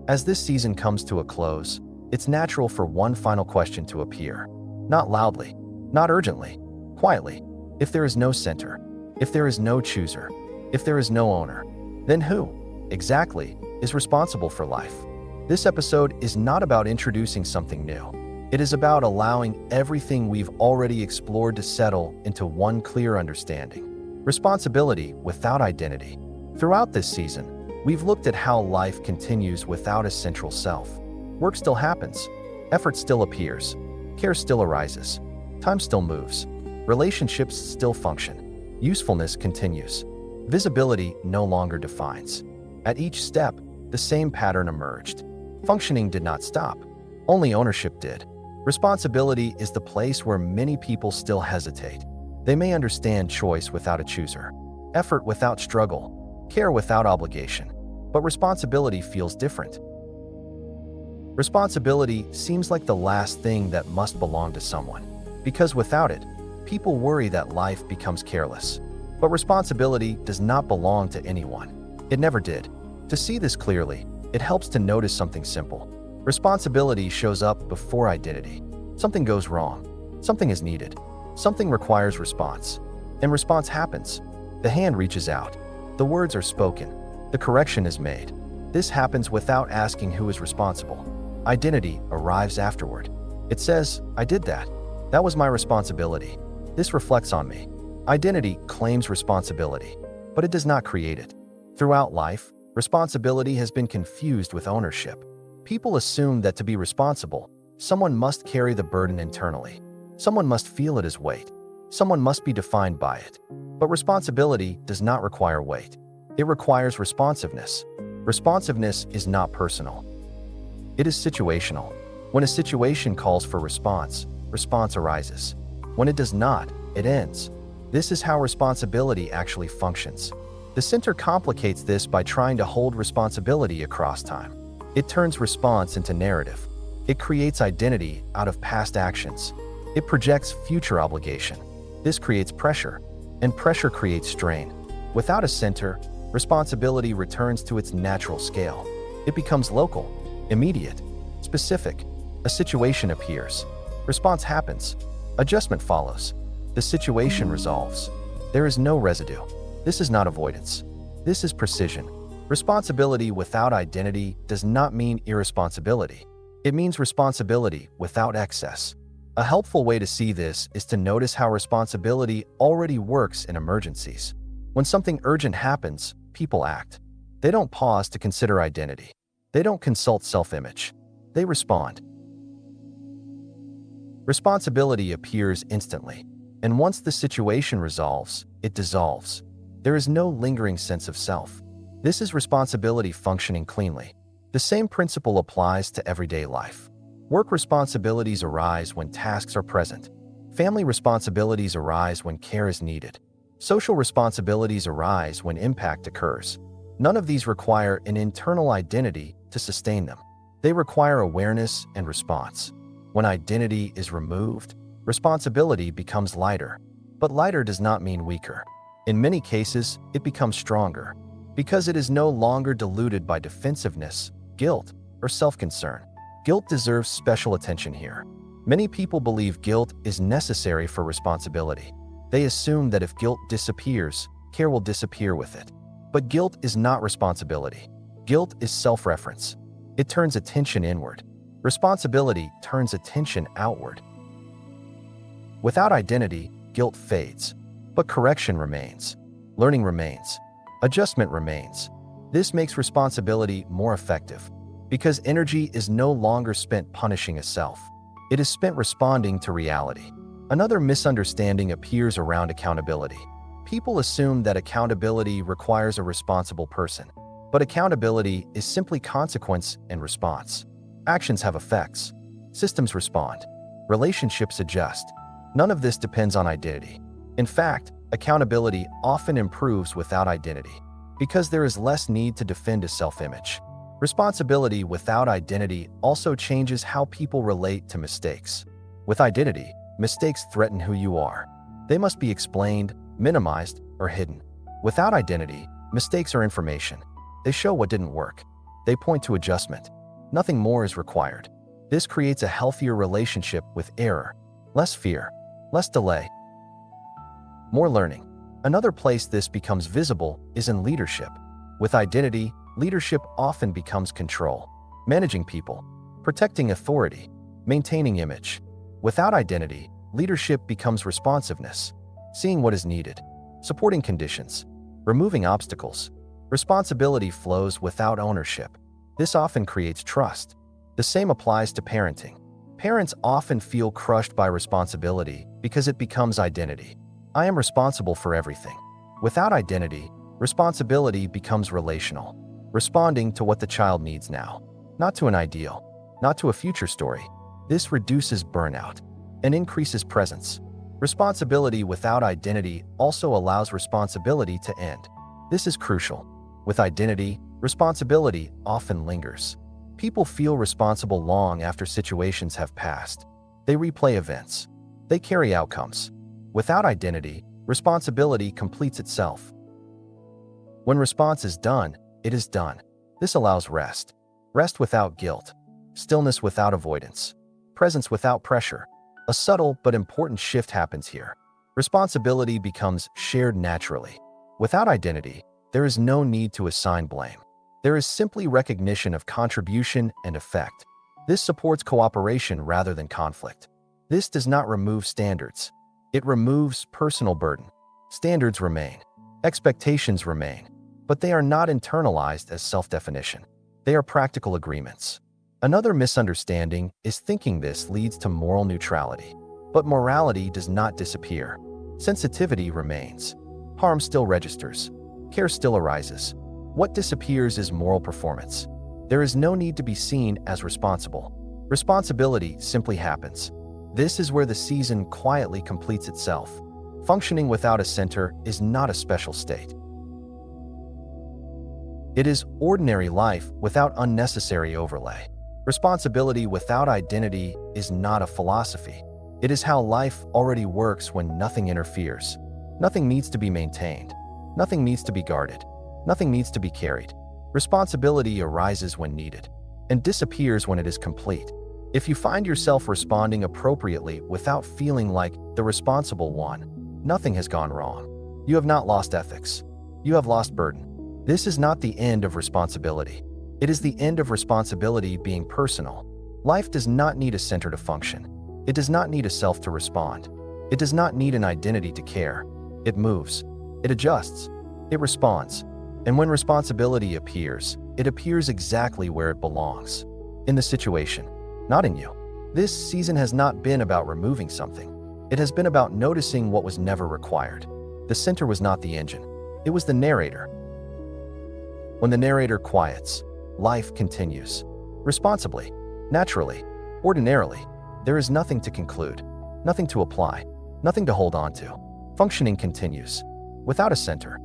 As this season comes to a close, it's natural for one final question to appear. Not loudly, not urgently, quietly. If there is no center, if there is no chooser, if there is no owner, then who, exactly, is responsible for life? This episode is not about introducing something new. It is about allowing everything we've already explored to settle into one clear understanding. Responsibility without identity. Throughout this season, we've looked at how life continues without a central self. Work still happens, effort still appears, care still arises, time still moves, relationships still function, usefulness continues, visibility no longer defines. At each step, the same pattern emerged. Functioning did not stop, only ownership did. Responsibility is the place where many people still hesitate. They may understand choice without a chooser, effort without struggle, care without obligation, but responsibility feels different. Responsibility seems like the last thing that must belong to someone, because without it, people worry that life becomes careless. But responsibility does not belong to anyone. It never did. To see this clearly, it helps to notice something simple. Responsibility shows up before identity. Something goes wrong. Something is needed. Something requires response. And response happens. The hand reaches out. The words are spoken. The correction is made. This happens without asking who is responsible. Identity arrives afterward. It says, I did that. That was my responsibility. This reflects on me. Identity claims responsibility, but it does not create it. Throughout life, responsibility has been confused with ownership. People assume that to be responsible, someone must carry the burden internally. Someone must feel it as weight. Someone must be defined by it. But responsibility does not require weight. It requires responsiveness. Responsiveness is not personal. It is situational. When a situation calls for response, response arises. When it does not, it ends. This is how responsibility actually functions. The center complicates this by trying to hold responsibility across time. It turns response into narrative. It creates identity out of past actions. It projects future obligation. This creates pressure, and pressure creates strain. Without a center, responsibility returns to its natural scale. It becomes local, immediate, specific. A situation appears. Response happens. Adjustment follows. The situation resolves. There is no residue. This is not avoidance. This is precision. Responsibility without identity does not mean irresponsibility. It means responsibility without excess. A helpful way to see this is to notice how responsibility already works in emergencies. When something urgent happens, people act. They don't pause to consider identity. They don't consult self-image. They respond. Responsibility appears instantly, and once the situation resolves, it dissolves. There is no lingering sense of self. This is responsibility functioning cleanly. The same principle applies to everyday life. Work responsibilities arise when tasks are present. Family responsibilities arise when care is needed. Social responsibilities arise when impact occurs. None of these require an internal identity to sustain them. They require awareness and response. When identity is removed, responsibility becomes lighter. But lighter does not mean weaker. In many cases, it becomes stronger, because it is no longer diluted by defensiveness, guilt, or self-concern. Guilt deserves special attention here. Many people believe guilt is necessary for responsibility. They assume that if guilt disappears, care will disappear with it. But guilt is not responsibility. Guilt is self-reference. It turns attention inward. Responsibility turns attention outward. Without identity, guilt fades. But correction remains. Learning remains. Adjustment remains. This makes responsibility more effective, because energy is no longer spent punishing a self. It is spent responding to reality. Another misunderstanding appears around accountability. People assume that accountability requires a responsible person, but accountability is simply consequence and response. Actions have effects. Systems respond. Relationships adjust. None of this depends on identity. In fact, accountability often improves without identity, because there is less need to defend a self-image. Responsibility without identity also changes how people relate to mistakes. With identity, mistakes threaten who you are. They must be explained, minimized, or hidden. Without identity, mistakes are information. They show what didn't work. They point to adjustment. Nothing more is required. This creates a healthier relationship with error. Less fear, less delay, more learning. Another place this becomes visible is in leadership. With identity, leadership often becomes control. Managing people, protecting authority, maintaining image. Without identity, leadership becomes responsiveness, seeing what is needed, supporting conditions, removing obstacles. Responsibility flows without ownership. This often creates trust. The same applies to parenting. Parents often feel crushed by responsibility because it becomes identity. I am responsible for everything. Without identity, responsibility becomes relational, responding to what the child needs now, not to an ideal, not to a future story. This reduces burnout and increases presence. Responsibility without identity also allows responsibility to end. This is crucial. With identity, responsibility often lingers. People feel responsible long after situations have passed. They replay events. They carry outcomes. Without identity, responsibility completes itself. When response is done, it is done. This allows rest. Rest without guilt. Stillness without avoidance. Presence without pressure. A subtle but important shift happens here. Responsibility becomes shared naturally. Without identity, there is no need to assign blame. There is simply recognition of contribution and effect. This supports cooperation rather than conflict. This does not remove standards. It removes personal burden. Standards remain. Expectations remain. But they are not internalized as self-definition. They are practical agreements. Another misunderstanding is thinking this leads to moral neutrality. But morality does not disappear. Sensitivity remains. Harm still registers. Care still arises. What disappears is moral performance. There is no need to be seen as responsible. Responsibility simply happens. This is where the season quietly completes itself. Functioning without a center is not a special state. It is ordinary life without unnecessary overlay. Responsibility without identity is not a philosophy. It is how life already works when nothing interferes. Nothing needs to be maintained. Nothing needs to be guarded. Nothing needs to be carried. Responsibility arises when needed and disappears when it is complete. If you find yourself responding appropriately without feeling like the responsible one, nothing has gone wrong. You have not lost ethics. You have lost burden. This is not the end of responsibility. It is the end of responsibility being personal. Life does not need a center to function. It does not need a self to respond. It does not need an identity to care. It moves. It adjusts. It responds. And when responsibility appears, it appears exactly where it belongs. In the situation, not in you. This season has not been about removing something. It has been about noticing what was never required. The center was not the engine. It was the narrator. When the narrator quiets, life continues. Responsibly, naturally, ordinarily, there is nothing to conclude, nothing to apply, nothing to hold on to. Functioning continues. Without a center,